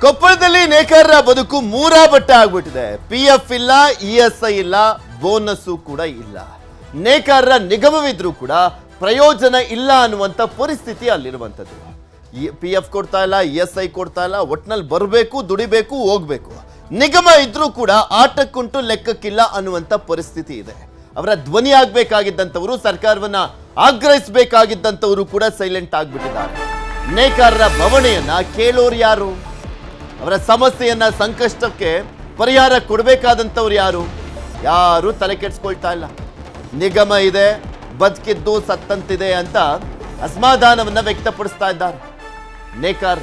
ಕೊಪ್ಪಳದಲ್ಲಿ ನೇಕಾರರ ಬದುಕು ಮೂರಾ ಬಟ್ಟೆ ಆಗ್ಬಿಟ್ಟಿದೆ. PF ಇಲ್ಲ, ESI ಇಲ್ಲ, ಬೋನಸ್ಸು ಕೂಡ ಇಲ್ಲ. ನೇಕಾರರ ನಿಗಮವಿದ್ರೂ ಕೂಡ ಪ್ರಯೋಜನ ಇಲ್ಲ ಅನ್ನುವಂಥ ಪರಿಸ್ಥಿತಿ ಅಲ್ಲಿರುವಂಥದ್ದು. PF ಕೊಡ್ತಾ ಇಲ್ಲ, ESI ಕೊಡ್ತಾ ಇಲ್ಲ, ಒಟ್ನಲ್ಲಿ ಬರಬೇಕು, ದುಡಿಬೇಕು, ಹೋಗ್ಬೇಕು. ನಿಗಮ ಇದ್ರೂ ಕೂಡ ಆಟಕ್ಕುಂಟು ಲೆಕ್ಕಕ್ಕಿಲ್ಲ ಅನ್ನುವಂಥ ಪರಿಸ್ಥಿತಿ ಇದೆ. ಅವರ ಧ್ವನಿ ಆಗ್ಬೇಕಾಗಿದ್ದಂಥವರು, ಸರ್ಕಾರವನ್ನ ಆಗ್ರಹಿಸಬೇಕಾಗಿದ್ದಂಥವರು ಕೂಡ ಸೈಲೆಂಟ್ ಆಗ್ಬಿಟ್ಟಿದ್ದಾರೆ. ನೇಕಾರರ ಬವಣೆಯನ್ನ ಕೇಳೋರು ಯಾರು? ಅವರ ಸಮಸ್ಯೆಯನ್ನ, ಸಂಕಷ್ಟಕ್ಕೆ ಪರಿಹಾರ ಕೊಡಬೇಕಾದಂಥವ್ರು ಯಾರು? ಯಾರು ತಲೆ ಕೆಡಿಸ್ಕೊಳ್ತಾ ಇಲ್ಲ. ನಿಗಮ ಇದೆ, ಬದುಕಿದ್ದು ಸತ್ತಂತಿದೆ ಅಂತ ಅಸಮಾಧಾನವನ್ನ ವ್ಯಕ್ತಪಡಿಸ್ತಾ ಇದ್ದಾರೆ ನೇಕಾರ್.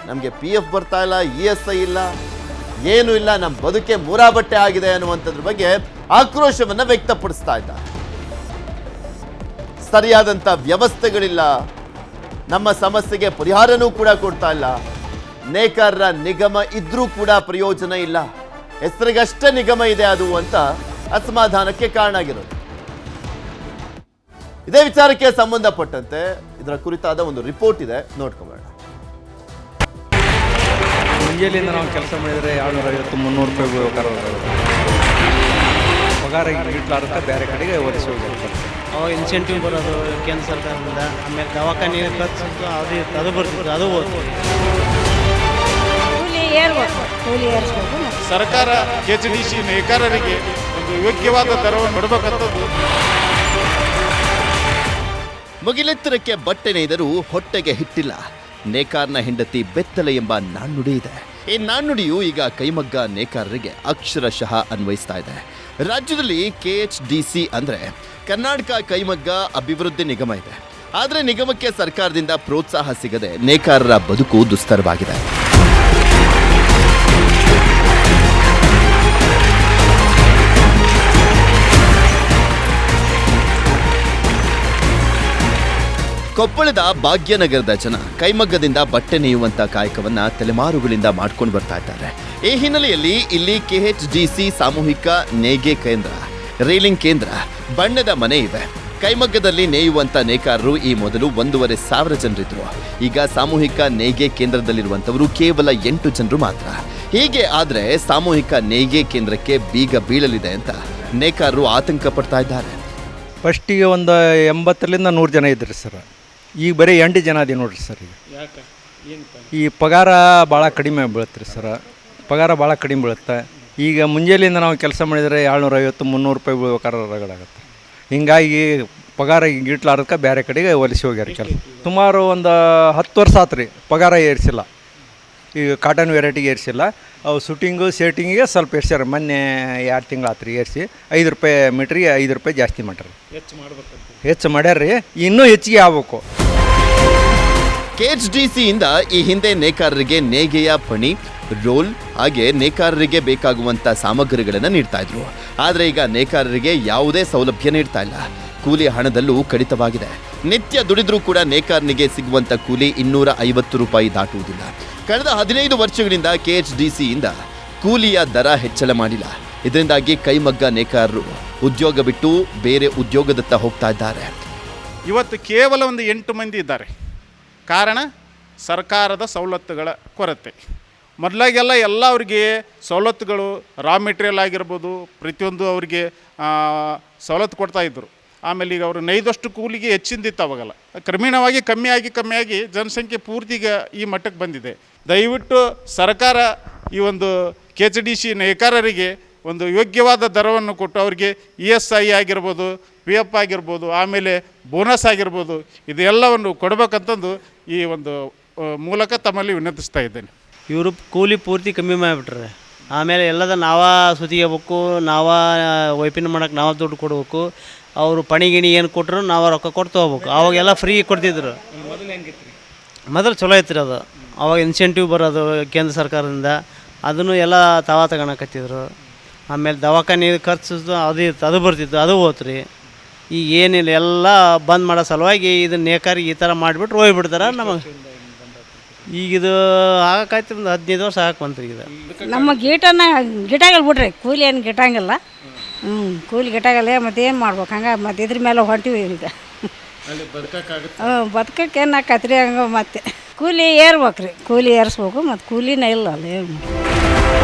ನಮಗೆ PF ಬರ್ತಾ ಇಲ್ಲ, ESI ಇಲ್ಲ, ಏನು ಇಲ್ಲ, ನಮ್ಮ ಬದುಕೆ ಮೂರಾ ಬಟ್ಟೆ ಆಗಿದೆ ಅನ್ನುವಂಥದ್ರ ಬಗ್ಗೆ ಆಕ್ರೋಶವನ್ನ ವ್ಯಕ್ತಪಡಿಸ್ತಾ ಇದ್ದಾರೆ. ಸರಿಯಾದಂಥ ವ್ಯವಸ್ಥೆಗಳಿಲ್ಲ, ನಮ್ಮ ಸಮಸ್ಯೆಗೆ ಪರಿಹಾರನೂ ಕೂಡ ಕೊಡ್ತಾ ಇಲ್ಲ. ನೇಕಾರರ ನಿಗಮ ಇದ್ರೂ ಕೂಡ ಪ್ರಯೋಜನ ಇಲ್ಲ, ಹೆಸರಿಗಷ್ಟೇ ನಿಗಮ ಇದೆ ಅದು ಅಂತ ಅಸಮಾಧಾನಕ್ಕೆ ಕಾರಣ ಆಗಿರೋದು. ಇದೇ ವಿಚಾರಕ್ಕೆ ಸಂಬಂಧಪಟ್ಟಂತೆ ಇದರ ಕುರಿತಾದ ಒಂದು ರಿಪೋರ್ಟ್ ಇದೆ, ನೋಡ್ಕೊಂಬೇಡ. ಮುಂಜಾನೆಯಿಂದ ನಾವು ಕೆಲಸ ಮಾಡಿದರೆ 250-300 ರೂಪಾಯಿ ಪಗಾರ ಇಡ್ಲಾರ್ದ ಬೇರೆ ಕಡೆಗೆ ಒಲಿಸಿ ಹೋಗಿರ್ತಾರೆ. ಅವಾಗ ಇನ್ಸೆಂಟಿವ್ ಬರೋದು ಕೇಂದ್ರ ಸರ್ಕಾರದಿಂದ, ಆಮೇಲೆ ದವಾಖಾನೆ ಖರ್ಚು ಅದು ಬರ್ತಿತ್ತು, ಅದು ಹೋಯ್ತು. ಕೂಲಿ ಏರಿಸಬೇಕು. ಸರ್ಕಾರ KHDC ನೇಕಾರರಿಗೆ ಒಂದು ಯೋಗ್ಯವಾದ ದರವನ್ನು ಕೊಡಬೇಕಂತದ್ದು. ಮುಗಿಲೆತ್ತರಕ್ಕೆ ಬಟ್ಟೆ ನೇಯ್ದರೂ ಹೊಟ್ಟೆಗೆ ಹಿಟ್ಟಿಲ್ಲ, ನೇಕಾರನ ಹೆಂಡತಿ ಬೆತ್ತಲೆ ಎಂಬ ನಾಣ್ಣುಡಿ ಇದೆ. ಈ ನಾಣ್ಣುಡಿಯು ಈಗ ಕೈಮಗ್ಗ ನೇಕಾರರಿಗೆ ಅಕ್ಷರಶಃ ಅನ್ವಯಿಸ್ತಾ ಇದೆ. ರಾಜ್ಯದಲ್ಲಿ KHDC ಅಂದ್ರೆ ಕರ್ನಾಟಕ ಕೈಮಗ್ಗ ಅಭಿವೃದ್ಧಿ ನಿಗಮ ಇದೆ. ಆದರೆ ನಿಗಮಕ್ಕೆ ಸರ್ಕಾರದಿಂದ ಪ್ರೋತ್ಸಾಹ ಸಿಗದೆ ನೇಕಾರರ ಬದುಕು ದುಸ್ತರವಾಗಿದೆ. ಕೊಪ್ಪಳದ ಭಾಗ್ಯನಗರದ ಜನ ಕೈಮಗ್ಗದಿಂದ ಬಟ್ಟೆ ನೇಯುವಂತ ಕಾಯಕವನ್ನ ತಲೆಮಾರುಗಳಿಂದ ಮಾಡ್ಕೊಂಡು ಬರ್ತಾ ಇದ್ದಾರೆ. ಈ ಹಿನ್ನೆಲೆಯಲ್ಲಿ ಇಲ್ಲಿ KHDC ಸಾಮೂಹಿಕ ನೇಯ್ಗೆ ಕೇಂದ್ರ, ರೀಲಿಂಗ್ ಕೇಂದ್ರ, ಬಣ್ಣದ ಮನೆ ಇವೆ. ಕೈಮಗ್ಗದಲ್ಲಿ ನೇಯುವಂತ ನೇಕಾರರು ಈ ಮೊದಲು 1,500 ಜನರಿದ್ರು. ಈಗ ಸಾಮೂಹಿಕ ನೇಯ್ಗೆ ಕೇಂದ್ರದಲ್ಲಿರುವಂತವರು ಕೇವಲ 8 ಜನರು ಮಾತ್ರ. ಹೀಗೆ ಆದ್ರೆ ಸಾಮೂಹಿಕ ನೇಯ್ಗೆ ಕೇಂದ್ರಕ್ಕೆ ಬೀಗ ಬೀಳಲಿದೆ ಅಂತ ನೇಕಾರರು ಆತಂಕ ಪಡ್ತಾ ಇದ್ದಾರೆ. ಫಸ್ಟಿಗೆ ಒಂದು 80-100 ಜನ ಇದ್ರಿ ಸರ್. ಈಗ ಬರೀ 8 ಜನ ಅದೇ ನೋಡ್ರಿ ಸರ್. ಈ ಪಗಾರ ಭಾಳ ಕಡಿಮೆ ಬೀಳುತ್ತೆ ಸರ್. ಪಗಾರ ಭಾಳ ಕಡಿಮೆ ಬೀಳುತ್ತೆ. ಈಗ ಮುಂಜಾನೆಯಿಂದ ನಾವು ಕೆಲಸ ಮಾಡಿದರೆ 250-300 ರೂಪಾಯಿ ಬೀಳ್ಬೇಕಾದ್ರೆ ರಗಡಾಗುತ್ತೆ. ಹಿಂಗಾಗಿ ಪಗಾರ ಇಟ್ಲಾರ್ದಕ್ಕೆ ಬೇರೆ ಕಡೆಗೆ ಒಲಿಸಿ ಹೋಗ್ಯಾರ ಕೆಲಸ. ಸುಮಾರು ಒಂದು 10 ವರ್ಷ ಆತು ರೀ ಪಗಾರ ಏರಿಸಿಲ್ಲ. ಈಗ ಕಾಟನ್ ವೆರೈಟಿಗೆ ಏರಿಸಿಲ್ಲ. ಅವು ಶೂಟಿಂಗು ಶರ್ಟಿಂಗಿಗೆ ಸ್ವಲ್ಪ ಏರ್ಸ್ಯಾರ. ಮೊನ್ನೆ 2 ತಿಂಗಳು ಆತು ರೀ ಏರಿಸಿ. 5 ರೂಪಾಯಿ ಮೀಟ್ರಿಗೆ 5 ರೂಪಾಯಿ ಜಾಸ್ತಿ ಮಾಡ್ಯಾರ. ಹೆಚ್ಚು ಮಾಡ್ಯಾರ ರೀ, ಇನ್ನೂ ಹೆಚ್ಚಿಗೆ ಆಗ್ಬೇಕು. KHDC ಇಂದ ಈ ಹಿಂದೆ ನೇಕಾರರಿಗೆ ನೇಯ್ಗೆಯ ಪಣಿ, ರೋಲ್, ಹಾಗೆ ನೇಕಾರರಿಗೆ ಬೇಕಾಗುವಂಥ ಸಾಮಗ್ರಿಗಳನ್ನು ನೀಡ್ತಾ ಇದ್ರು. ಆದರೆ ಈಗ ನೇಕಾರರಿಗೆ ಯಾವುದೇ ಸೌಲಭ್ಯ ನೀಡ್ತಾ ಇಲ್ಲ. ಕೂಲಿ ಹಣದಲ್ಲೂ ಕಡಿತವಾಗಿದೆ. ನಿತ್ಯ ದುಡಿದ್ರೂ ಕೂಡ ನೇಕಾರನಿಗೆ ಸಿಗುವಂಥ ಕೂಲಿ 250 ರೂಪಾಯಿ ದಾಟುವುದಿಲ್ಲ. ಕಳೆದ 15 ವರ್ಷಗಳಿಂದ KHDC ಇಂದ ಕೂಲಿಯ ದರ ಹೆಚ್ಚಳ ಮಾಡಿಲ್ಲ. ಇದರಿಂದಾಗಿ ಕೈಮಗ್ಗ ನೇಕಾರರು ಉದ್ಯೋಗ ಬಿಟ್ಟು ಬೇರೆ ಉದ್ಯೋಗದತ್ತ ಹೋಗ್ತಾ ಇದ್ದಾರೆ. ಇವತ್ತು ಕೇವಲ ಒಂದು 8 ಮಂದಿ ಇದ್ದಾರೆ. ಕಾರಣ ಸರ್ಕಾರದ ಸವಲತ್ತುಗಳ ಕೊರತೆ. ಮೊದಲಾಗೆಲ್ಲ ಅವ್ರಿಗೆ ಸವಲತ್ತುಗಳು, ರಾ ಮೆಟೀರಿಯಲ್ ಆಗಿರ್ಬೋದು, ಪ್ರತಿಯೊಂದು ಅವರಿಗೆ ಸವಲತ್ತು ಕೊಡ್ತಾಯಿದ್ರು. ಆಮೇಲೆ ಈಗ ಅವರು ನೈದಷ್ಟು ಕೂಲಿಗೆ ಹೆಚ್ಚಿಂದಿತ್ತು. ಅವಾಗಲ್ಲ ಕ್ರಮೇಣವಾಗಿ ಕಮ್ಮಿಯಾಗಿ ಜನಸಂಖ್ಯೆ ಪೂರ್ತಿಗೆ ಈ ಮಟ್ಟಕ್ಕೆ ಬಂದಿದೆ. ದಯವಿಟ್ಟು ಸರ್ಕಾರ ಈ ಒಂದು KHDC ನೇಕಾರರಿಗೆ ಒಂದು ಯೋಗ್ಯವಾದ ದರವನ್ನು ಕೊಟ್ಟು ಅವರಿಗೆ ESI ಆಗಿರ್ಬೋದು, PF ಆಗಿರ್ಬೋದು, ಆಮೇಲೆ ಬೋನಸ್ ಆಗಿರ್ಬೋದು, ಇದೆಲ್ಲವನ್ನು ಕೊಡಬೇಕಂತಂದು ಈ ಒಂದು ಮೂಲಕ ತಮ್ಮಲ್ಲಿ ವಿನಂತಿಸ್ತಾ ಇದ್ದೇನೆ. ಇವರು ಕೂಲಿ ಪೂರ್ತಿ ಕಮ್ಮಿ ಮಾಡಿಬಿಟ್ರೆ ಆಮೇಲೆ ಎಲ್ಲದ ಸುತ್ತಿಗೆಬೇಕು, ವೈಪಿನ ಮಾಡೋಕೆ ದುಡ್ಡು ಕೊಡಬೇಕು. ಅವರು ಪಣಿಗಿಣಿ ಏನು ಕೊಟ್ಟರು ನಾವು ರೊಕ್ಕ ಕೊಡ್ತು ಹೋಗ್ಬೇಕು. ಅವಾಗೆಲ್ಲ ಫ್ರೀ ಕೊಡ್ತಿದ್ರು. ಮೊದಲು ಚಲೋ ಐತ್ರಿ ಅದು. ಅವಾಗ ಇನ್ಸೆಂಟಿವ್ ಬರೋದು ಕೇಂದ್ರ ಸರ್ಕಾರದಿಂದ, ಅದನ್ನು ಎಲ್ಲ ತಗೊಳಕತ್ತಿದ್ರು. ಆಮೇಲೆ ದವಾಖಾನೆ ಖರ್ಚು ಅದು ಬರ್ತಿತ್ತು, ಅದು ಹೋತ್ರಿ. ಈಗ ಏನಿಲ್ಲ, ಎಲ್ಲ ಬಂದ್ ಮಾಡೋ ಸಲುವಾಗಿ ಇದನ್ನ ನೇಕಾರಿಗೆ ಈ ಥರ ಮಾಡಿಬಿಟ್ರು ಹೋಗ್ಬಿಡ್ತಾರೆ. ನಮಗೆ ಈಗಿದು ಆಗಕ್ಕಾಯ್ತು ಒಂದು 15 ವರ್ಷ ಆಗಕ್ಕೆ ಬಂತ್ರಿ. ಇದು ನಮ್ಮ ಗಿಟಾಗಲ್ಲ ಬಿಡ್ರಿ, ಕೂಲಿ ಏನು ಗಿಟ್ಟಂಗಿಲ್ಲ. ಕೂಲಿ ಗಿಟಾಗಲ್ಲ, ಮತ್ತೆ ಏನು ಮಾಡ್ಬೇಕು? ಹಂಗೆ ಮತ್ತೆ ಇದ್ರ ಮೇಲೆ ಹೊಂಟಿವಿ ಈಗ. ಬದುಕಕ್ಕೆ ಏನು ಆಕತ್ರಿ ಹಂಗೆ ಮತ್ತೆ ಕೂಲಿ ಏರ್ಬೇಕ್ರಿ, ಕೂಲಿ ಏರಿಸ್ಬೇಕು. ಮತ್ತು ಕೂಲಿನೇ ಇಲ್ಲ ಅಲ್ಲಿ ಏನು.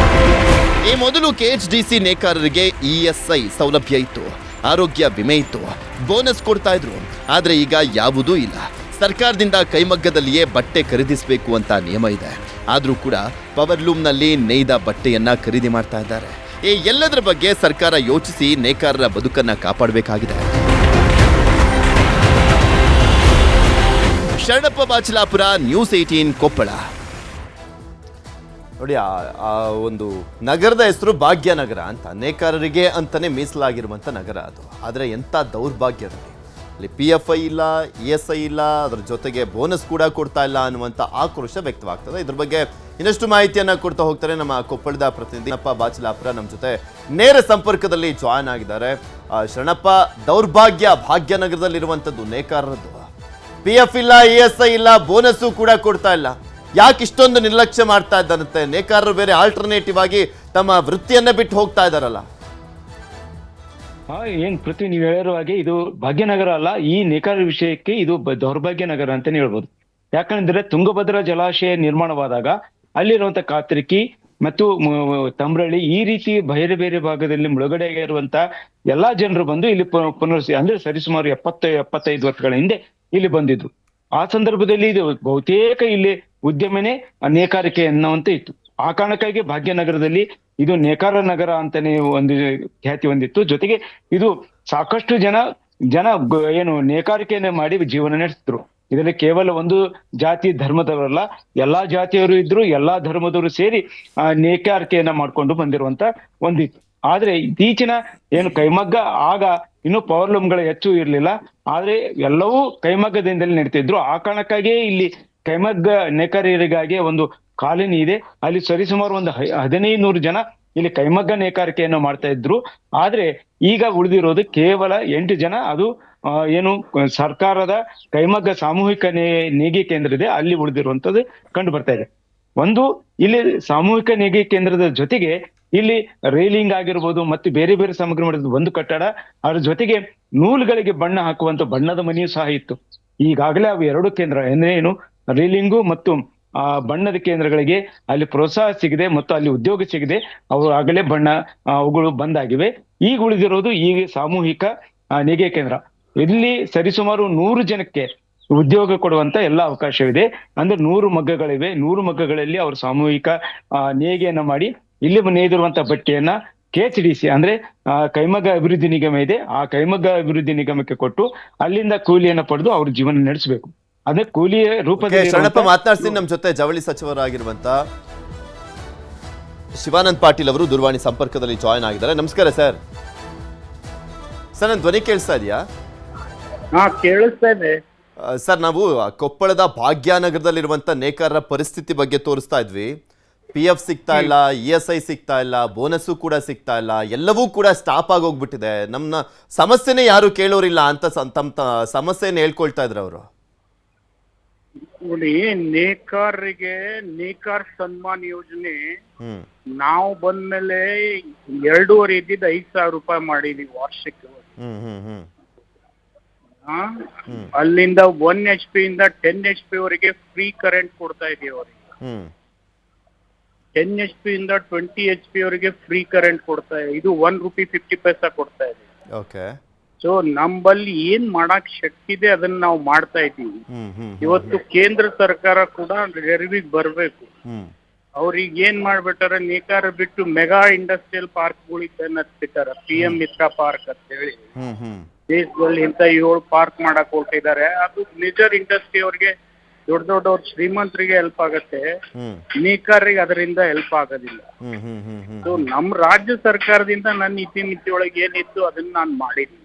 ಈ ಮೊದಲು KHDC ನೇಕಾರರಿಗೆ ESI ಸೌಲಭ್ಯ ಇತ್ತು, ಆರೋಗ್ಯ ವಿಮೆ ಇತ್ತು, ಬೋನಸ್ ಕೊಡ್ತಾ ಇದ್ರು. ಆದರೆ ಈಗ ಯಾವುದೂ ಇಲ್ಲ. ಸರ್ಕಾರದಿಂದ ಕೈಮಗ್ಗದಲ್ಲಿಯೇ ಬಟ್ಟೆ ಖರೀದಿಸಬೇಕು ಅಂತ ನಿಯಮ ಇದೆ. ಆದರೂ ಕೂಡ ಪವರ್ ಲೂಮ್ನಲ್ಲಿ ನೇಯ್ದ ಬಟ್ಟೆಯನ್ನ ಖರೀದಿ ಮಾಡ್ತಾ ಇದ್ದಾರೆ. ಈ ಎಲ್ಲದರ ಬಗ್ಗೆ ಸರ್ಕಾರ ಯೋಚಿಸಿ ನೇಕಾರರ ಬದುಕನ್ನ ಕಾಪಾಡಬೇಕಾಗಿದೆ. ಶರಣಪ್ಪ ಬಾಚಲಾಪುರ, ನ್ಯೂಸ್ 18 ಕೊಪ್ಪಳ. ನೋಡಿ, ಆ ಒಂದು ನಗರದ ಹೆಸರು ಭಾಗ್ಯನಗರ ಅಂತ, ನೇಕಾರರಿಗೆ ಅಂತಾನೆ ಮೀಸಲಾಗಿರುವಂಥ ನಗರ ಅದು. ಆದರೆ ಎಂಥ ದೌರ್ಭಾಗ್ಯ ನೋಡಿ, ಅಲ್ಲಿ PFI ಇಲ್ಲ, ESI ಇಲ್ಲ, ಅದರ ಜೊತೆಗೆ ಬೋನಸ್ ಕೂಡ ಕೊಡ್ತಾ ಇಲ್ಲ ಅನ್ನುವಂಥ ಆಕ್ರೋಶ ವ್ಯಕ್ತವಾಗ್ತದೆ. ಇದ್ರ ಬಗ್ಗೆ ಇನ್ನಷ್ಟು ಮಾಹಿತಿಯನ್ನು ಕೊಡ್ತಾ ಹೋಗ್ತಾರೆ ನಮ್ಮ ಕೊಪ್ಪಳದ ಪ್ರತಿನಿಧಿ ಶರಣಪ್ಪ ಬಾಚಲಾಪುರ. ನಮ್ಮ ಜೊತೆ ನೇರ ಸಂಪರ್ಕದಲ್ಲಿ ಜಾಯ್ನ್ ಆಗಿದ್ದಾರೆ. ಶರಣಪ್ಪ, ದೌರ್ಭಾಗ್ಯ ಭಾಗ್ಯನಗರದಲ್ಲಿರುವಂಥದ್ದು ನೇಕಾರರದ್ದು. PF ಇಲ್ಲ, ESI ಇಲ್ಲ, ಬೋನಸ್ಸು ಕೂಡ ಕೊಡ್ತಾ ಇಲ್ಲ. ಯಾಕೆ ಇಷ್ಟೊಂದು ನಿರ್ಲಕ್ಷ್ಯ ಮಾಡ್ತಾ ಇದ್ದಾರಂತೆ ನೇಕಾರರು? ಬೇರೆ ಆಲ್ಟರ್ನೇಟಿವ್ ಆಗಿ ತಮ್ಮ ವೃತ್ತಿಯನ್ನ ಬಿಟ್ಟು ಹೋಗ್ತಾ ಇದ್ದಾರಲ್ಲ. ಏನ್ ಪೃಥ್ವಿ, ನೀವು ಹೇಳಿರೋ ಹಾಗೆ ಇದು ಭಾಗ್ಯನಗರ ಅಲ್ಲ, ಈ ನೇಕಾರ ವಿಷಯಕ್ಕೆ ಇದು ದೌರ್ಭಾಗ್ಯ ನಗರ ಅಂತಾನೆ ಹೇಳ್ಬೋದು. ಯಾಕಂದ್ರೆ ತುಂಗಭದ್ರಾ ಜಲಾಶಯ ನಿರ್ಮಾಣವಾದಾಗ ಅಲ್ಲಿರುವಂತ ಕಾತರ್ಕಿ ಮತ್ತು ತಮ್ರಳ್ಳಿ ಈ ರೀತಿ ಬೇರೆ ಬೇರೆ ಭಾಗದಲ್ಲಿ ಮುಳುಗಡೆ ಇರುವಂತ ಎಲ್ಲಾ ಜನರು ಬಂದು ಇಲ್ಲಿ ಪುನರ್ಸಿ ಅಂದ್ರೆ ಸರಿಸುಮಾರು 70-75 ವರ್ಷಗಳ ಹಿಂದೆ ಇಲ್ಲಿ ಬಂದಿದ್ರು. ಆ ಸಂದರ್ಭದಲ್ಲಿ ಇದು ಬಹುತೇಕ ಇಲ್ಲಿ ಉದ್ಯಮನೇ ನೇಕಾರಿಕೆ ಅನ್ನುವಂತ ಇತ್ತು. ಆ ಕಾರಣಕ್ಕಾಗಿ ಭಾಗ್ಯನಗರದಲ್ಲಿ ಇದು ನೇಕಾರ ನಗರ ಅಂತಾನೆ ಒಂದು ಖ್ಯಾತಿ ಹೊಂದಿತ್ತು. ಜೊತೆಗೆ ಇದು ಸಾಕಷ್ಟು ಜನ ಏನು ನೇಕಾರಿಕೆಯನ್ನ ಮಾಡಿ ಜೀವನ ನಡೆಸಿದ್ರು. ಇದರಲ್ಲಿ ಕೇವಲ ಒಂದು ಜಾತಿ ಧರ್ಮದವರಲ್ಲ, ಎಲ್ಲಾ ಜಾತಿಯವರು ಇದ್ರು, ಎಲ್ಲಾ ಧರ್ಮದವರು ಸೇರಿ ನೇಕಾರಿಕೆಯನ್ನ ಮಾಡ್ಕೊಂಡು ಬಂದಿರುವಂತ ಒಂದಿತ್ತು. ಆದ್ರೆ ಇತ್ತೀಚಿನ ಏನು ಕೈಮಗ್ಗ, ಆಗ ಇನ್ನು ಪವರ್ಲೂಮ್ಗಳ ಹೆಚ್ಚು ಇರ್ಲಿಲ್ಲ, ಆದ್ರೆ ಎಲ್ಲವೂ ಕೈಮಗ್ಗದಿಂದಲೇ ನಡೀತಿದ್ರು. ಆ ಕಾರಣಕ್ಕಾಗಿಯೇ ಇಲ್ಲಿ ಕೈಮಗ್ಗ ನೇಕಾರರಿಗಾಗಿ ಒಂದು ಕಾಲೋನಿ ಇದೆ. ಅಲ್ಲಿ ಸರಿಸುಮಾರು ಒಂದು 1500 ಜನ ಇಲ್ಲಿ ಕೈಮಗ್ಗ ನೇಕಾರಿಕೆಯನ್ನು ಮಾಡ್ತಾ ಇದ್ರು. ಆದ್ರೆ ಈಗ ಉಳಿದಿರೋದು ಕೇವಲ 8 ಜನ. ಅದು ಏನು ಸರ್ಕಾರದ ಕೈಮಗ್ಗ ಸಾಮೂಹಿಕ ನೇಯ್ಗೆ ಕೇಂದ್ರ ಇದೆ, ಅಲ್ಲಿ ಉಳಿದಿರುವಂತದ್ದು ಕಂಡು ಬರ್ತಾ ಇದೆ. ಒಂದು ಇಲ್ಲಿ ಸಾಮೂಹಿಕ ನೇಯ್ಗೆ ಕೇಂದ್ರದ ಜೊತೆಗೆ ಇಲ್ಲಿ ರೈಲಿಂಗ್ ಆಗಿರ್ಬೋದು ಮತ್ತು ಬೇರೆ ಬೇರೆ ಸಾಮಗ್ರಿ ಮಾಡಿದ ಒಂದು ಕಟ್ಟಡ, ಅದ್ರ ಜೊತೆಗೆ ನೂಲುಗಳಿಗೆ ಬಣ್ಣ ಹಾಕುವಂತ ಬಣ್ಣದ ಮನೆಯೂ ಸಹ ಇತ್ತು. ಈಗಾಗಲೇ ಅವು 2 ಕೇಂದ್ರ ಅಂದ್ರೆ ಏನು ರೈಲಿಂಗು ಮತ್ತು ಬಣ್ಣದ ಕೇಂದ್ರಗಳಿಗೆ ಅಲ್ಲಿ ಪ್ರೋತ್ಸಾಹ ಸಿಗಿದೆ ಮತ್ತು ಅಲ್ಲಿ ಉದ್ಯೋಗ ಸಿಗಿದೆ. ಅವು ಆಗಲೇ ಅವುಗಳು ಬಂದಾಗಿವೆ. ಈಗ ಉಳಿದಿರೋದು ಈಗ ಸಾಮೂಹಿಕ ನೇಯ್ಗೆ ಕೇಂದ್ರ. ಇಲ್ಲಿ ಸರಿಸುಮಾರು 100 ಜನಕ್ಕೆ ಉದ್ಯೋಗ ಕೊಡುವಂತ ಎಲ್ಲ ಅವಕಾಶವಿದೆ. ಅಂದ್ರೆ 100 ಮಗ್ಗಗಳಿವೆ. 100 ಮಗ್ಗಗಳಲ್ಲಿ ಅವರು ಸಾಮೂಹಿಕ ನೇಯ್ಗೆಯನ್ನ ಮಾಡಿ ಇಲ್ಲಿ ನೇಯ್ದಿರುವಂತ ಬಟ್ಟೆಯನ್ನ KHDC ಅಂದ್ರೆ ಕೈಮಗ್ಗ ಅಭಿವೃದ್ಧಿ ನಿಗಮ ಇದೆ, ಆ ಕೈಮಗ್ಗ ಅಭಿವೃದ್ಧಿ ನಿಗಮಕ್ಕೆ ಕೊಟ್ಟು ಅಲ್ಲಿಂದ ಕೂಲಿಯನ್ನ ಪಡೆದು ಅವ್ರ ಜೀವನ ನಡೆಸಬೇಕು. ಅದೇ ಕೂಲಿಯ ರೂಪದಲ್ಲಿ. ಶರಣಪ್ಪ ಮಾತನಾಡ್ತೀನಿ. ನಮ್ಮ ಜೊತೆ ಜವಳಿ ಸಚಿವರಾಗಿರುವಂತ ಶಿವಾನಂದ್ ಪಾಟೀಲ್ ಅವರು ದೂರವಾಣಿ ಸಂಪರ್ಕದಲ್ಲಿ ಜಾಯ್ನ್ ಆಗಿದ್ದಾರೆ. ನಮಸ್ಕಾರ ಸರ್. ಸರ್, ನನ್ನ ಧ್ವನಿ ಕೇಳಿಸ್ತಾ ಇದೆಯಾ? ಕೇಳಿಸ್ತಾ ಇದೆ ಸರ್. ನಾವು ಕೊಪ್ಪಳದ ಭಾಗ್ಯನಗರದಲ್ಲಿರುವಂತ ನೇಕಾರರ ಪರಿಸ್ಥಿತಿ ಬಗ್ಗೆ ತೋರಿಸ್ತಾ ಇದ್ವಿ. PF ಸಿಗ್ತಾ ಇಲ್ಲ, ESI ಸಿಗ್ತಾ ಇಲ್ಲ, ಬೋನಸ್ಸು ಕೂಡ ಸಿಗ್ತಾ ಇಲ್ಲ, ಎಲ್ಲವೂ ಕೂಡ ಸ್ಟಾಪ್ ಆಗೋಗ್ಬಿಟ್ಟಿದೆ. ನಮ್ಮ ಸಮಸ್ಯೆನೇ ಯಾರು ಕೇಳೋರಿಲ್ಲ ಅಂತ ತಮ್ಮ ಸಮಸ್ಯೆಯನ್ನು ಹೇಳ್ಕೊಳ್ತಾ ಇದ್ರು ಅವರು. ನೋಡಿ, ನೇಕಾರರಿಗೆ ನೇಕಾರ ಸನ್ಮಾನ್ ಯೋಜನೆ ನಾವು ಬಂದ್ಮೇಲೆ 2.5 ಇದ್ದಿದ್ದು 5,000 ರೂಪಾಯಿ ಮಾಡಿದೀವಿ ವಾರ್ಷಿಕ. ಅಲ್ಲಿಂದ 1 HP ಇಂದ 10 HP ವರೆಗೆ ಫ್ರೀ ಕರೆಂಟ್ ಕೊಡ್ತಾ ಇದೀವಿ ಅವ್ರಿಗೆ. 10 HP ಇಂದ 20 HP ವರೆಗೆ ಫ್ರೀ ಕರೆಂಟ್ ಕೊಡ್ತಾ ಇದೆ. ಇದು 1 ರೂಪಾಯಿ 50 ಪೈಸಾ ಕೊಡ್ತಾ ಇದೆ. ಓಕೆ. ಸೊ ನಮ್ಮಲ್ಲಿ ಏನ್ ಮಾಡಕ್ ಶಕ್ತಿ ಇದೆ ಅದನ್ನ ನಾವು ಮಾಡ್ತಾ ಇದ್ದೀವಿ. ಇವತ್ತು ಕೇಂದ್ರ ಸರ್ಕಾರ ಕೂಡ ನೆರವಿಗೆ ಬರ್ಬೇಕು. ಅವ್ರಿಗೆ ಏನ್ ಮಾಡ್ಬಿಟ್ಟಾರ, ನೇಕಾರ ಬಿಟ್ಟು ಮೆಗಾ ಇಂಡಸ್ಟ್ರಿಯಲ್ ಪಾರ್ಕ್ಗಳಿದ್ದನ್ನ ಬಿಟ್ಟಾರ. PM ಮಿತ್ರ ಪಾರ್ಕ್ ಅಂತ ಹೇಳಿ ದೇಶದಲ್ಲಿ ಇಂತ 7 ಪಾರ್ಕ್ ಮಾಡಕ್ ಹೊರಟಿದ್ದಾರೆ. ಅದು ಮೇಜರ್ ಇಂಡಸ್ಟ್ರಿ ಅವ್ರಿಗೆ, ದೊಡ್ಡವ್ರ ಶ್ರೀಮಂತರಿಗೆ ಹೆಲ್ಪ್ ಆಗತ್ತೆ, ನೇಕಾರರಿಗೆ ಅದರಿಂದ ಹೆಲ್ಪ್ ಆಗೋದಿಲ್ಲ. ಸೊ ನಮ್ ರಾಜ್ಯ ಸರ್ಕಾರದಿಂದ ನನ್ನ ಇತಿಮಿತಿ ಒಳಗೆ ಏನಿತ್ತು ಅದನ್ನ ನಾನು ಮಾಡಿದ್ದೀನಿ.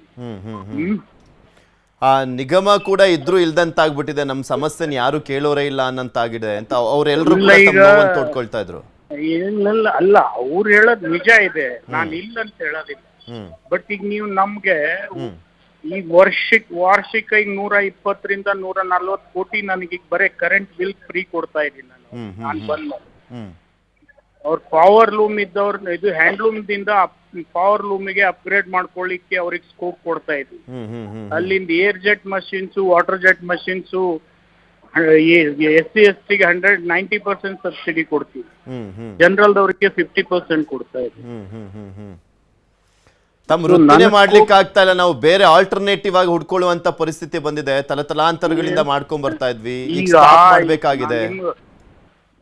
ಆ ನಿಗಮ ಕೂಡ ಇದ್ರು ಇಲ್ದಂತಾಗ್ಬಿಟ್ಟಿದೆ. ನಮ್ ಸಮಸ್ಯೆನ ಯಾರು ಕೇಳೋರೇ ಇಲ್ಲ ಅನ್ನಂತಾಗಿದೆ ಅಂತ ಅವ್ರೆಲ್ರು ತೋಡ್ಕೊಳ್ತಾ ಇದ್ರು. ಅಲ್ಲ, ಅವ್ರು ಹೇಳೋದ್ ನಿಜ ಇದೆ, ನಾನು ಇಲ್ಲ ಅಂತ ಹೇಳೋದಿಲ್ಲ. ಬಟ್ ಈಗ ನೀವು ನಮ್ಗೆ ಈಗ ವಾರ್ಷಿಕ ಈಗ 120 ರಿಂದ 140 ಕೋಟಿ ನನಗೆ ಬರೀ ಕರೆಂಟ್ ಬಿಲ್ ಫ್ರೀ ಕೊಡ್ತಾ ಇದ್ದೀನಿ ನಾನು ಬಂದ. ಅವ್ರ ಪವರ್ ಲೂಮ್ ಇದ್ದವ್ರ ಇದು ಹ್ಯಾಂಡ್ಲೂಮ್ ದಿಂದ ಪವರ್ ಲೂಮಿಗೆ ಅಪ್ಗ್ರೇಡ್ ಮಾಡ್ಕೊಳ್ಳಿಕ್ಕೆ ಅವ್ರಿಗೆ ಸ್ಕೋಪ್ ಕೊಡ್ತಾ ಇದ್ವಿ. ಅಲ್ಲಿಂದ air jet machines, water jet machines, SC/ST 90% subsidy ಕೊಡ್ತೀವಿ, ಜನರಲ್ದವ್ರಿಗೆ 50% ಕೊಡ್ತಾ ಇದ್ದೀವಿ. ತಮ್ಮ ವೃತ್ತಿನೇ ಮಾಡ್ಲಿಕ್ಕೆ ಆಗ್ತಾ ಇಲ್ಲ, ನಾವು ಬೇರೆ ಆಲ್ಟರ್ನೇಟಿವ್ ಆಗಿ ಹುಡ್ಕೊಳ್ಳುವಂತ ಪರಿಸ್ಥಿತಿ ಬಂದಿದೆ. ತಲತಲಾಂತರಗಳಿಂದ ಮಾಡ್ಕೊಂಡ್ ಬರ್ತಾ ಇದ್ವಿ, ಈಗ ಸ್ಟಾಪ್ ಮಾಡ್ಬೇಕಾಗಿದೆ.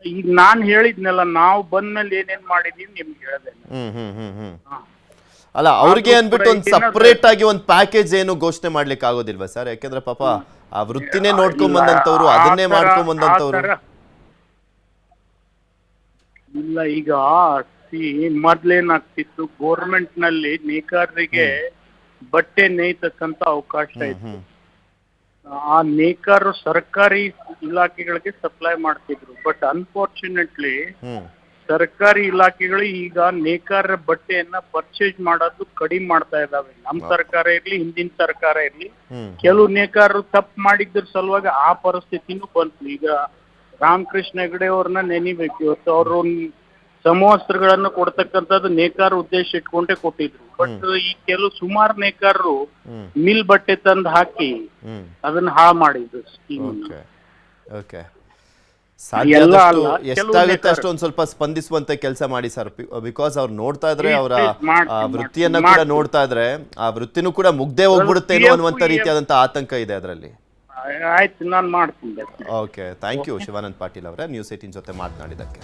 ಈಗ ನಾನ್ ಹೇಳಿದ್ನಲ್ಲ, ನಾವು ಬಂದ್ಮೇಲೆ ಏನೇನ್ ಮಾಡಿದೀವಿ ನಿಮ್ಗೆ ಹೇಳಿದೆ. ಅಲ್ಲ, ಅವ್ರಿಗೆ ಅನ್ಬಿಟ್ಟು ಒಂದು ಸಪರೇಟ್ ಆಗಿ ಒಂದು ಪ್ಯಾಕೇಜ್ ಏನು ಘೋಷಣೆ ಮಾಡ್ಲಿಕ್ಕೆ ಆಗೋದಿಲ್ವಾ ಸರ್? ಯಾಕಂದ್ರೆ ಪಾಪ ಆ ವೃತ್ತಿನೇ ನೋಡ್ಕೊಂಡ್ ಬಂದಂತವ್ರು, ಅದನ್ನೇ ಮಾಡ್ಕೊಂಡ್ ಬಂದಂತವ್ರು. ಇಲ್ಲ, ಈಗ ಮೊದ್ಲೇನಾಗ್ತಿತ್ತು, ಗೋರ್ಮೆಂಟ್ ನಲ್ಲಿ ನೇಕಾರರಿಗೆ ಬಟ್ಟೆ ನೇಯ್ತಕ್ಕಂತ ಅವಕಾಶ ಇತ್ತು. ಆ ನೇಕಾರರು ಸರ್ಕಾರಿ ಇಲಾಖೆಗಳಿಗೆ ಸಪ್ಲೈ ಮಾಡ್ತಿದ್ರು. ಬಟ್ ಅನ್ಫಾರ್ಚುನೇಟ್ಲಿ ಸರ್ಕಾರಿ ಇಲಾಖೆಗಳು ಈಗ ನೇಕಾರರ ಬಟ್ಟೆಯನ್ನ ಪರ್ಚೇಸ್ ಮಾಡೋದು ಕಡಿಮೆ ಮಾಡ್ತಾ ಇದಾವೆ. ನಮ್ ಸರ್ಕಾರ ಇರ್ಲಿ, ಹಿಂದಿನ ಸರ್ಕಾರ ಇರ್ಲಿ, ಕೆಲವು ನೇಕಾರರು ತಪ್ಪು ಮಾಡಿದ್ರ ಸಲುವಾಗಿ ಆ ಪರಿಸ್ಥಿತಿನೂ ಬಂತು. ಈಗ ರಾಮಕೃಷ್ಣ ಹೆಗಡೆ ಅವ್ರನ್ನ ನೆನಿಬೇಕು. ಇವತ್ತು ಅವರು ಸಮವಸ್ತ್ರಗಳನ್ನು ಕೊಡ್ತಕ್ಕಂಥದ್ದು ನೇಕಾರ ಉದ್ದೇಶ ಇಟ್ಕೊಂಡೇ ಕೊಟ್ಟಿದ್ರು. ಬಟ್ ಈ ಕೆಲವು ಸುಮಾರು ನೇಕಾರರು ಮಿಲ್ ಬಟ್ಟೆ ತಂದು ಹಾಕಿ ಅದನ್ನ ಹಾಳು ಮಾಡಿದ್ರು ಸ್ಕೀಮ್. ಎಷ್ಟಾಗುತ್ತೆ ಅಷ್ಟು ಒಂದ್ ಸ್ವಲ್ಪ ಸ್ಪಂದಿಸುವಂತ ಕೆಲಸ ಮಾಡಿ ಸರ್. ಬಿಕಾಸ್ ಅವ್ರು ನೋಡ್ತಾ ಇದ್ರೆ, ಅವರ ವೃತ್ತಿಯನ್ನ ಕೂಡ ನೋಡ್ತಾ ಇದ್ರೆ, ಆ ವೃತ್ತಿನೂ ಕೂಡ ಮುಗ್ದೇ ಹೋಗ್ಬಿಡುತ್ತೆ ಅನ್ನುವಂತ ರೀತಿಯಾದಂತ ಆತಂಕ ಇದೆ ಅದರಲ್ಲಿ. ಆಯ್ತು, ನಾನು ಮಾಡ್ತೀನಿ. Okay, thank you Shivanand Patil ಅವರೇ, ನ್ಯೂಸ್ 18 ಜೊತೆ ಮಾತನಾಡಿದ್ದಕ್ಕೆ.